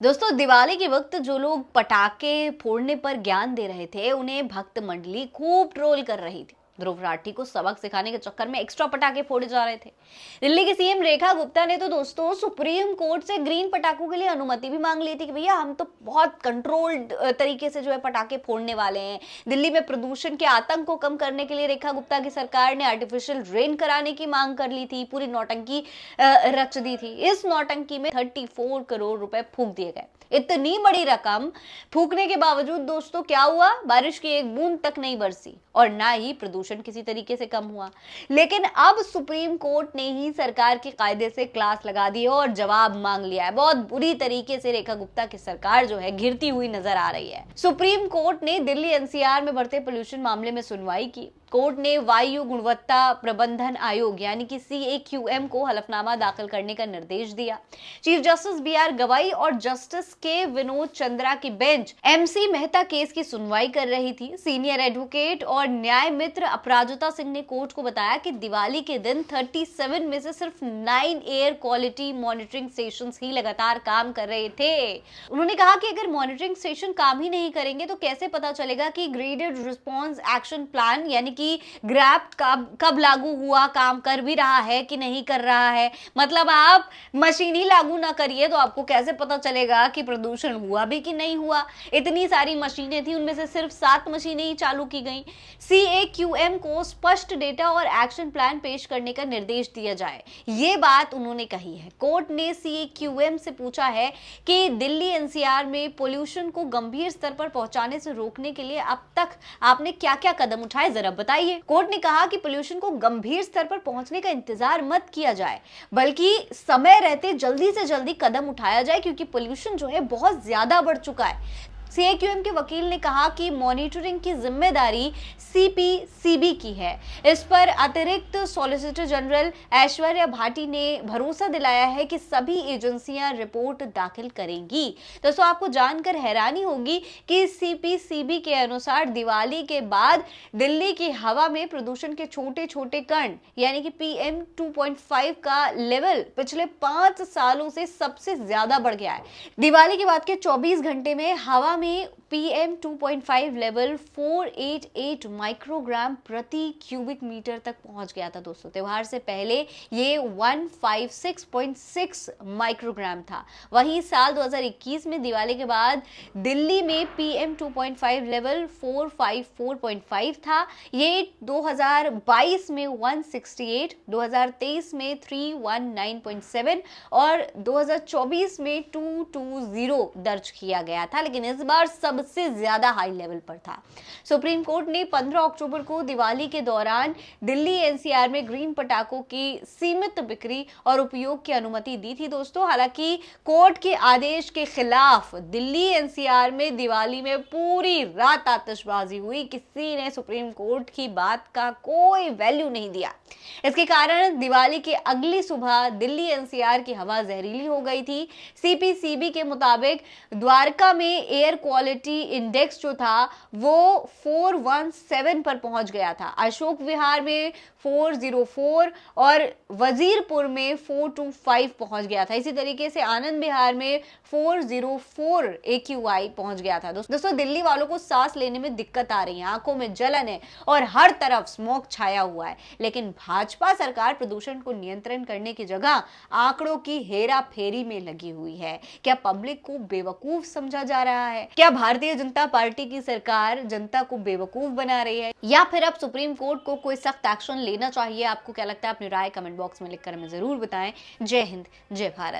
दोस्तों, दिवाली के वक्त जो लोग पटाखे फोड़ने पर ज्ञान दे रहे थे उन्हें भक्त मंडली खूब ट्रोल कर रही थी। ध्रुव राठी को सबक सिखाने के चक्कर में एक्स्ट्रा पटाखे फोड़े जा रहे थे। दिल्ली की सीएम रेखा गुप्ता ने तो दोस्तों सुप्रीम कोर्ट से ग्रीन पटाखों के लिए अनुमति भी मांग ली थी कि भैया हम तो बहुत कंट्रोल्ड तरीके से जो है पटाखे फोड़ने वाले हैं। दिल्ली में प्रदूषण के आतंक को कम करने के लिए रेखा गुप्ता की सरकार ने आर्टिफिशियल रेन कराने की मांग कर ली थी। पूरी नौटंकी रच दी थी। इस नौटंकी में 34 करोड़ रुपए फूंक दिए गए। इतनी बड़ी रकम फूकने के बावजूद दोस्तों क्या हुआ? बारिश की एक बूंद तक नहीं बरसी और ना ही प्रदूषण किसी तरीके से कम हुआ। लेकिन अब सुप्रीम कोर्ट ने ही सरकार की कायदे से क्लास लगा दी है और जवाब मांग लिया है। बहुत बुरी तरीके से रेखा गुप्ता की सरकार जो है घिरती हुई नजर आ रही है। सुप्रीम कोर्ट ने दिल्ली एनसीआर में बढ़ते पोल्यूशन मामले में सुनवाई की। कोर्ट ने वायु गुणवत्ता प्रबंधन आयोग यानी कि CAQM को हलफनामा दाखिल करने का निर्देश दिया। चीफ जस्टिस BR गवाई और जस्टिस के विनोद चंद्रा की बेंच MC मेहता केस की सुनवाई कर रही थी। सीनियर एडवोकेट और न्याय मित्र अपराजिता सिंह ने कोर्ट को बताया कि दिवाली के दिन 37 में से सिर्फ 9 एयर क्वालिटी मॉनिटरिंग स्टेशन ही लगातार काम कर रहे थे। उन्होंने कहा कि अगर मॉनिटरिंग स्टेशन काम ही नहीं करेंगे तो कैसे पता चलेगा कि ग्रेडेड रिस्पॉन्स एक्शन प्लान यानी कि ग्रैप कब लागू हुआ, काम कर भी रहा है कि नहीं कर रहा है। मतलब आप मशीन ही लागू ना करिए तो आपको कैसे पता चलेगा कि प्रदूषण हुआ भी कि नहीं हुआ। इतनी सारी मशीनें थी, उनमें से सिर्फ 7 मशीनें ही चालू की गई। CAQM को स्पष्ट डेटा और एक्शन प्लान पेश करने का निर्देश दिया जाए, ये बात उन्होंने कही है। कोर्ट ने CAQM से पूछा है कि दिल्ली NCR में पोल्यूशन को गंभीर स्तर पर पहुंचाने से रोकने के लिए अब तक आपने क्या क्या कदम उठाए, जरा बताइए। कोर्ट ने कहा कि पोल्यूशन को गंभीर स्तर पर पहुंचने का इंतजार मत किया जाए, बल्कि समय रहते जल्दी से जल्दी कदम उठाया जाए, क्योंकि पोल्यूशन जो है बहुत ज्यादा बढ़ चुका है। CAQM के वकील ने कहा कि मॉनिटरिंग की जिम्मेदारी CPCB की है। इस पर अतिरिक्त सॉलिसिटर जनरल ऐश्वर्या भाटी ने भरोसा दिलाया है कि सभी एजेंसियां रिपोर्ट दाखिल करेंगी। दोस्तों, आपको जानकर हैरानी होगी कि CPCB के अनुसार दिवाली के बाद दिल्ली की हवा में प्रदूषण के छोटे छोटे कण यानी कि PM 2.5 का लेवल पिछले 5 सालों से सबसे ज्यादा बढ़ गया है। दिवाली के बाद के 24 घंटे में हवा में PM 2.5 लेवल 488 माइक्रोग्राम प्रति क्यूबिक मीटर तक पहुंच गया था। दोस्तों, त्योहार से पहले ये 156.6 माइक्रोग्राम था। वहीं साल 2021 में दिवाली के बाद दिल्ली में PM 2.5 लेवल 454.5 था। ये 2022 में 168, 2023 में 319.7 और 2024 में 220 दर्ज किया गया था, लेकिन इस बार सबसे ज्यादा हाई लेवल पर था। सुप्रीम कोर्ट ने 15 अक्टूबर को दिवाली के दौरान दिल्ली NCR में ग्रीन पटाखों की सीमित बिक्री और उपयोग की अनुमति दी थी। दोस्तों, हालांकि कोर्ट के आदेश के खिलाफ दिल्ली NCR में दिवाली में पूरी रात आतिशबाजी हुई। किसी ने सुप्रीम कोर्ट की बात का कोई वैल्यू नहीं दिया। इसके कारण दिवाली की अगली सुबह दिल्ली NCR की हवा जहरीली हो गई थी। CPCB के मुताबिक द्वारका में एयर क्वालिटी इंडेक्स जो था वो 417 पर पहुंच गया था। अशोक विहार में 404 और वजीरपुर में 425 पहुंच गया था। इसी तरीके से आनंद विहार में 404 AQI पहुंच गया था। दोस्तों, दिल्ली वालों को सांस लेने में दिक्कत आ रही है, आंखों में जलन है और हर तरफ स्मोक छाया हुआ है। लेकिन भाजपा सरकार प्रदूषण को नियंत्रण करने की जगह आंकड़ों की हेरा फेरी में लगी हुई है। क्या पब्लिक को बेवकूफ समझा जा रहा है? क्या भारतीय जनता पार्टी की सरकार जनता को बेवकूफ बना रही है, या फिर अब सुप्रीम कोर्ट को कोई सख्त एक्शन लेना चाहिए? आपको क्या लगता है? अपनी राय कमेंट बॉक्स में लिखकर हमें जरूर बताएं। जय हिंद, जय भारत।